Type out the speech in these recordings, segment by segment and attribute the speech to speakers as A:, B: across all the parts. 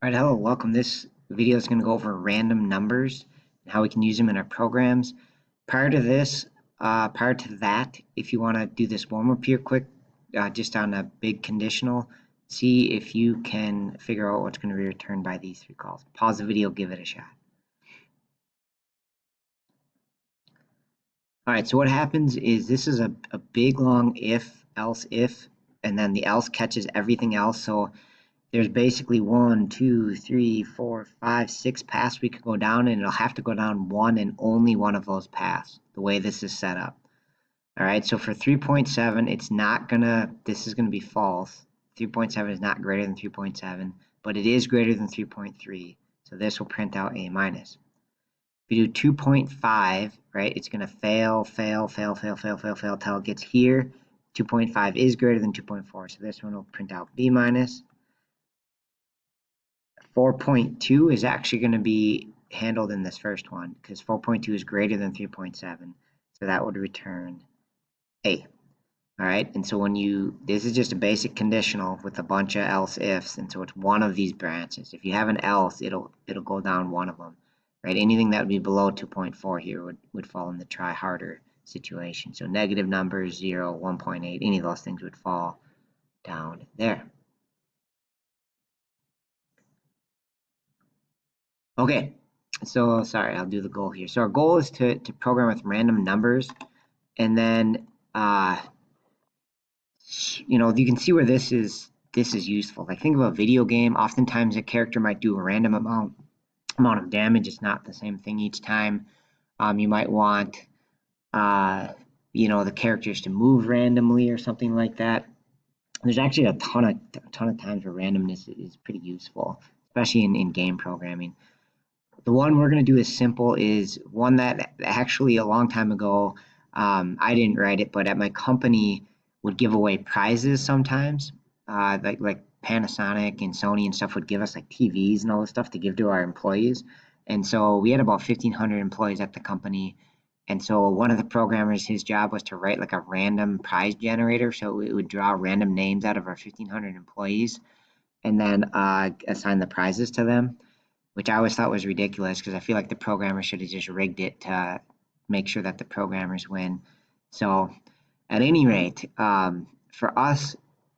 A: All right, hello, welcome. This video is going to go over random numbers and how we can use them in our programs. Prior to that, if you want to do this warm-up here quick, just on a big conditional, see if you can figure out what's going to be returned by these three calls. Pause the video, give it a shot. All right, so what happens is this is a big long if, else, if, and then the else catches everything else. So there's basically 1, 2, 3, 4, 5, 6 paths we could go down, and it'll have to go down one and only one of those paths, the way this is set up. All right, so for 3.7, it's not gonna, this is gonna be false. 3.7 is not greater than 3.7, but it is greater than 3.3, so this will print out A minus. If you do 2.5, right, it's gonna fail till it gets here. 2.5 is greater than 2.4, so this one will print out B minus. 4.2 is actually going to be handled in this first one because 4.2 is greater than 3.7, so that would return A. All right, and so this is just a basic conditional with a bunch of else ifs, and so it's one of these branches. If you have an else, it'll go down one of them, right? Anything that would be below 2.4 here would fall in the try harder situation. So negative numbers, 0, 1.8, any of those things would fall down there. Okay, so sorry, I'll do the goal here. So our goal is to program with random numbers, and then you can see where this is useful. Like think of a video game. Oftentimes a character might do a random amount of damage. It's not the same thing each time. You might want the characters to move randomly or something like that. There's actually a ton of times where randomness is pretty useful, especially in game programming. The one we're going to do is simple, is one that actually a long time ago, I didn't write it, but at my company would give away prizes sometimes. Like Panasonic and Sony and stuff would give us like TVs and all this stuff to give to our employees. And so we had about 1,500 employees at the company. And so one of the programmers, his job was to write like a random prize generator. So it would draw random names out of our 1,500 employees and then assign the prizes to them, which I always thought was ridiculous because I feel like the programmer should have just rigged it to make sure that the programmers win. So at any rate, for us,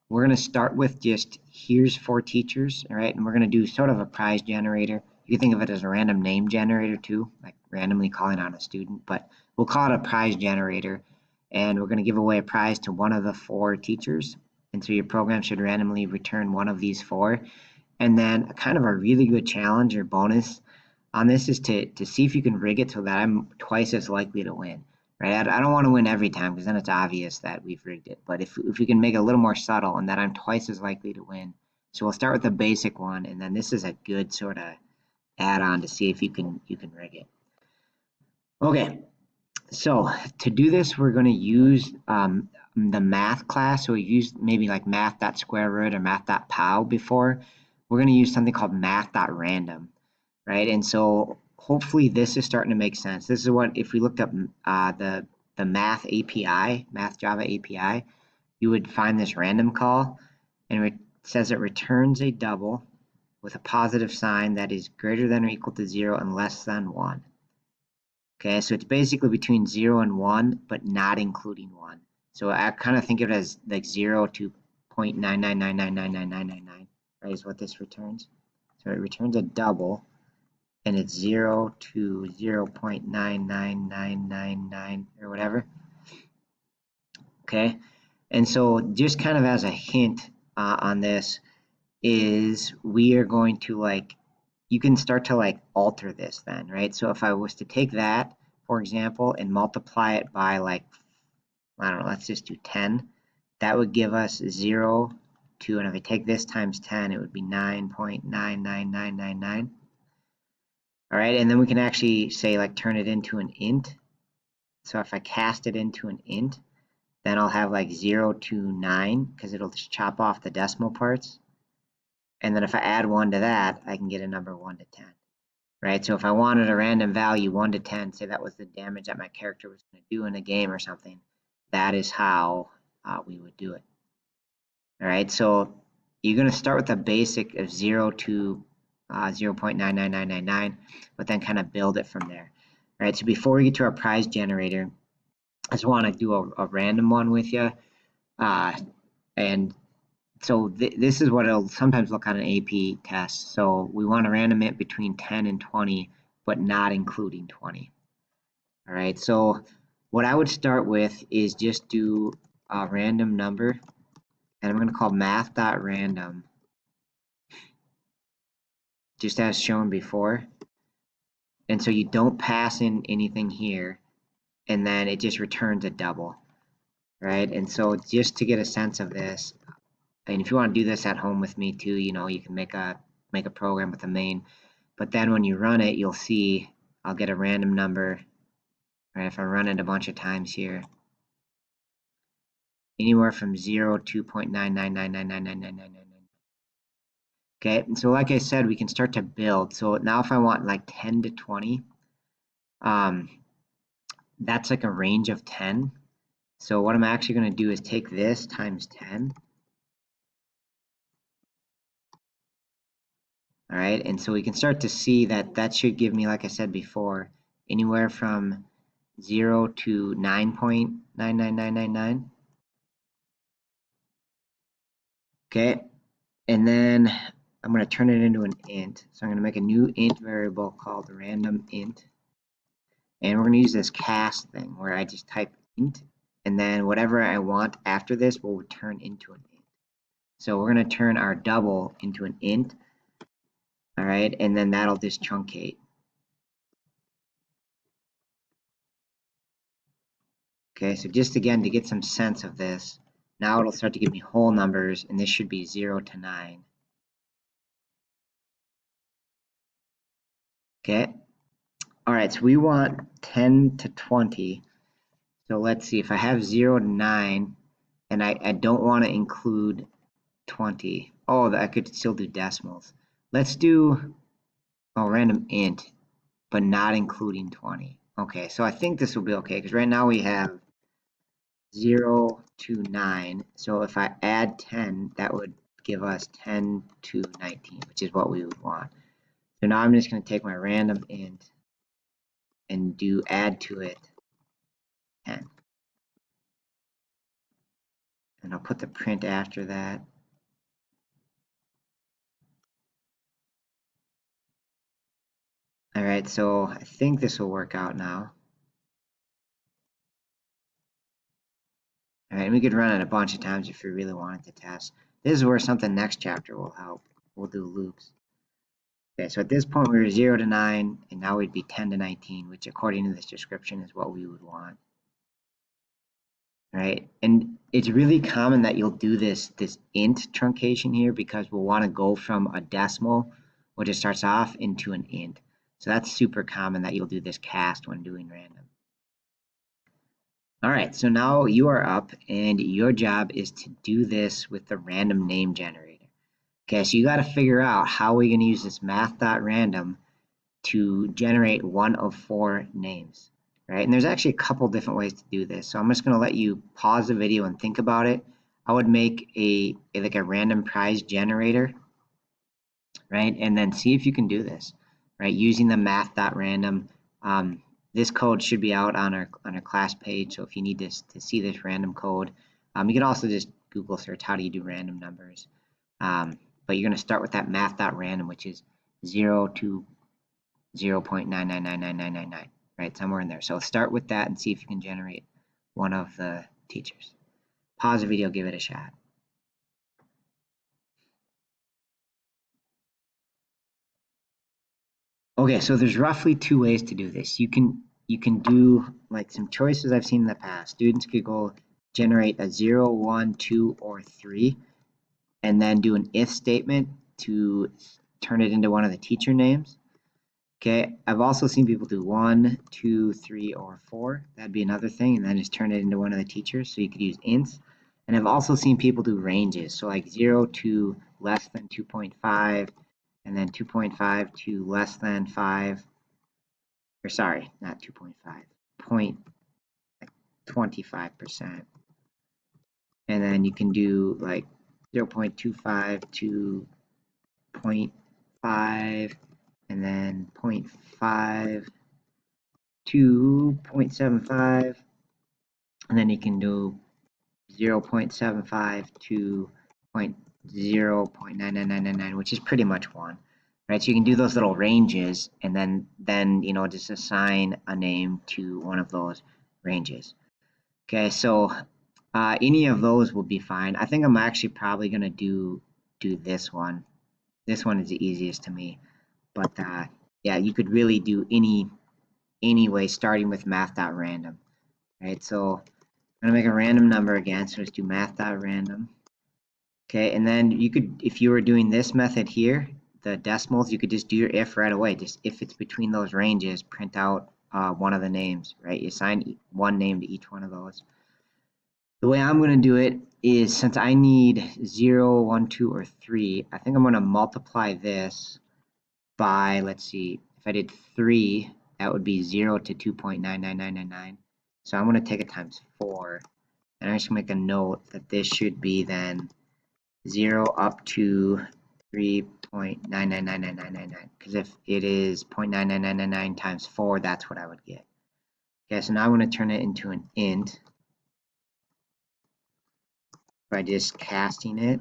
A: we're going to start with just here's 4 teachers, all right? And we're going to do sort of a prize generator. You can think of it as a random name generator too, like randomly calling on a student, but we'll call it a prize generator. And we're going to give away a prize to one of the 4 teachers. And so your program should randomly return one of these 4. And then kind of a really good challenge or bonus on this is to see if you can rig it so that I'm twice as likely to win, right? I don't want to win every time because then it's obvious that we've rigged it. But if we can make it a little more subtle and that I'm twice as likely to win. So we'll start with the basic one, and then this is a good sort of add-on to see if you can rig it. Okay, so to do this, we're going to use the math class. So we used maybe like math.square-root or math.pow before. We're going to use something called math.random, right? And so hopefully this is starting to make sense. This is what, if we looked up the math API, math Java API, you would find this random call, and it says it returns a double with a positive sign that is greater than or equal to 0 and less than 1. Okay, so it's basically between 0 and 1, but not including 1. So I kind of think of it as like 0 to 0.999999999. Right, is what this returns. So it returns a double, and it's 0 to 0.99999 or whatever. Okay, and so just kind of as a hint on this is we are going to you can start to alter this then, right? So if I was to take that, for example, and multiply it by I don't know, let's just do 10, that would give us 0 to, and if I take this times 10, it would be 9.99999. All right, and then we can actually say turn it into an int. So if I cast it into an int, then I'll have 0 to 9 because it'll just chop off the decimal parts. And then if I add 1 to that, I can get a number 1 to 10. Right, so if I wanted a random value 1 to 10, say that was the damage that my character was going to do in a game or something, that is how we would do it. All right, so you're going to start with a basic of 0 to 0.99999, but then kind of build it from there. All right, so before we get to our prize generator, I just want to do a random one with you. And so this is what it'll sometimes look on an AP test. So we want to random it between 10 and 20, but not including 20. All right, so what I would start with is just do a random number, and I'm going to call math.random, just as shown before. And so you don't pass in anything here, and then it just returns a double, right? And so just to get a sense of this, and if you want to do this at home with me too, you know, you can make a program with a main, but then when you run it, you'll see I'll get a random number, right? If I run it a bunch of times here, anywhere from 0 to 0.999999999. Okay, and so like I said, we can start to build. So now if I want like 10 to 20, that's like a range of 10. So what I'm actually going to do is take this times 10. All right, and so we can start to see that that should give me, like I said before, anywhere from 0 to 9.99999. Okay, and then I'm going to turn it into an int. So I'm going to make a new int variable called random int. And we're going to use this cast thing where I just type int, and then whatever I want after this will return into an int. So we're going to turn our double into an int. All right, and then that'll just truncate. Okay, so just again to get some sense of this, now it'll start to give me whole numbers, and this should be 0 to 9. Okay, all right, so we want 10 to 20. So let's see, if I have 0 to 9, and I don't want to include 20. Oh, I could still do decimals. Let's do a random int, but not including 20. Okay, so I think this will be okay, because right now we have 0 to 9. So if I add 10, that would give us 10 to 19, which is what we would want. So now I'm just going to take my random int and do add to it 10. And I'll put the print after that. All right, so I think this will work out now. All right, and we could run it a bunch of times if we really wanted to test. This is where something next chapter will help. We'll do loops. Okay, so at this point we were 0 to 9, and now we'd be 10 to 19, which according to this description is what we would want. Right, and it's really common that you'll do this int truncation here because we'll want to go from a decimal, which it starts off, into an int. So that's super common that you'll do this cast when doing random. All right, so now you are up, and your job is to do this with the random name generator. Okay, so you got to figure out how we're going to use this math.random to generate one of 4 names, right? And there's actually a couple different ways to do this. So I'm just going to let you pause the video and think about it. I would make like a random prize generator, right? And then see if you can do this, right? Using the math.random. This code should be out on our class page. So if you need to see this random code, you can also just Google search how do you do random numbers. But you're going to start with that math.random, which is 0 to 0.9999999, right? Somewhere in there. So start with that and see if you can generate one of the teachers. Pause the video, give it a shot. Okay, so there's roughly 2 ways to do this. You can do like some choices I've seen in the past. Students could go generate a 0, 1, 2, or 3, and then do an if statement to turn it into one of the teacher names. Okay, I've also seen people do 1, 2, 3, or 4. That'd be another thing, and then just turn it into one of the teachers. So you could use ints. And I've also seen people do ranges, so like 0 to less than 2.5, and then 2.5 to less than 5. Or sorry, not 2.5, 25%. And then you can do like 0.25 to 5, and then 0.5 to 0.75, and then you can do 0.75 to 0.99999, which is pretty much 1, right? So you can do those little ranges, and then you know, just assign a name to one of those ranges. Okay, so any of those will be fine. I think I'm actually probably gonna do this one. This one is the easiest to me, but yeah, you could really do any way starting with math.random, right? So I'm gonna make a random number again, so let's do math.random. Okay, and then you could, if you were doing this method here, the decimals, you could just do your if right away. Just if it's between those ranges, print out one of the names, right? You assign one name to each one of those. The way I'm going to do it is, since I need 0, 1, 2, or 3, I think I'm going to multiply this by, let's see, if I did 3, that would be 0 to 2.99999. So I'm going to take it times 4, and I'm just going to make a note that this should be then 0 up to 3.9999999, because if it is 0.99999 times 4, that's what I would get. Okay, so now I want to turn it into an int by just casting it.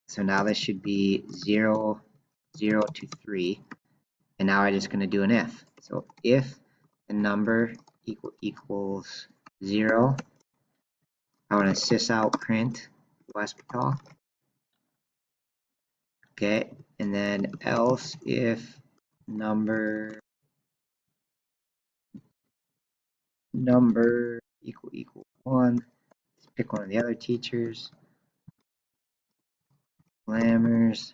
A: So now this should be 0, 0 to 3, and now I'm just going to do an if. So if the number equals 0, I want to sysout print Westphal. Okay, and then else if number equal 1. Let's pick one of the other teachers. Lammers.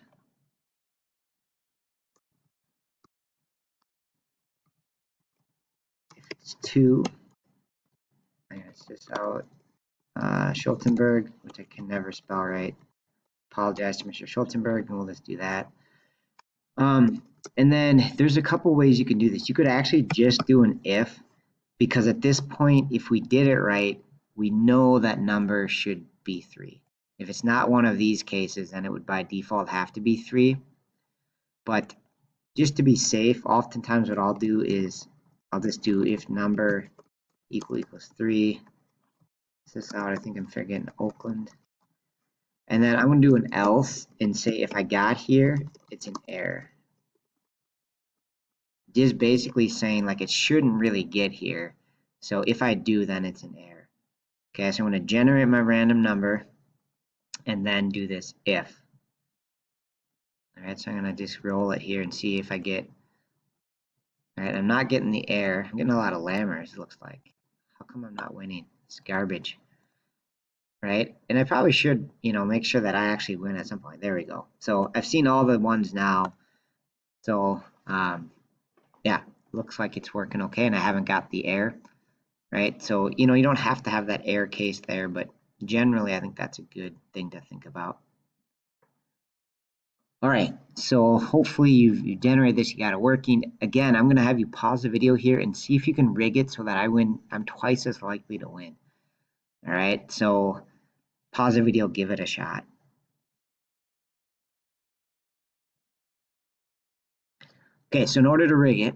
A: If it's 2, I'm going to sysout Schultenberg, which I can never spell right. Apologize to Mr. Schultenberg, and we'll just do that. And then there's a couple ways you can do this. You could actually just do an if, because at this point, if we did it right, we know that number should be 3. If it's not one of these cases, then it would by default have to be 3. But just to be safe, oftentimes what I'll do is I'll just do if number equals 3. This out, I think I'm forgetting Oakland. And then I'm going to do an else and say if I got here, it's an error. Just basically saying like it shouldn't really get here. So if I do, then it's an error. Okay, so I'm going to generate my random number and then do this if. All right, so I'm going to just roll it here and see if I get. All right, I'm not getting the error. I'm getting a lot of lammers, it looks like. How come I'm not winning? It's garbage. Right? And I probably should, you know, make sure that I actually win at some point. There we go. So I've seen all the ones now. So yeah, looks like it's working okay, and I haven't got the error, right? So, you know, you don't have to have that error case there, but generally I think that's a good thing to think about. All right, so hopefully you generated this, you got it working. Again, I'm gonna have you pause the video here and see if you can rig it so that I'm twice as likely to win. All right, so pause the video, give it a shot. Okay, so in order to rig it,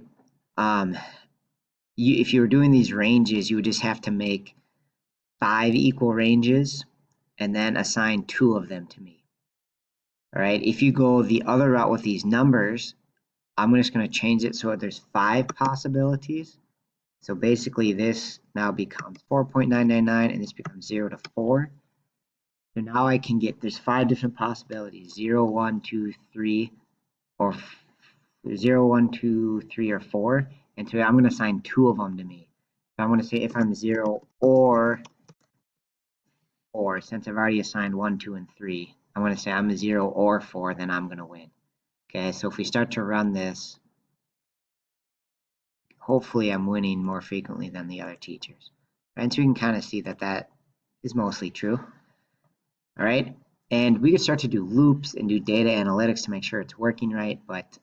A: if you were doing these ranges, you would just have to make 5 equal ranges and then assign 2 of them to me. All right, if you go the other route with these numbers, I'm just going to change it so there's 5 possibilities. So basically this now becomes 4.999 and this becomes 0 to 4. So now I can get, there's 5 different possibilities, 0, 1, 2, 3, or 0, 1, 2, 3, or 4. And so I'm going to assign 2 of them to me. So I'm going to say if I'm 0 or 4, since I've already assigned 1, 2, and 3, I'm going to say I'm a 0 or 4, then I'm going to win. Okay, so if we start to run this, hopefully I'm winning more frequently than the other teachers. And so we can kind of see that that is mostly true. All right, and we could start to do loops and do data analytics to make sure it's working right, but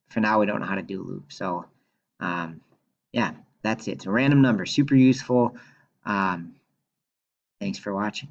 A: for now we don't know how to do loops. So yeah, that's it. So random number, super useful. Thanks for watching.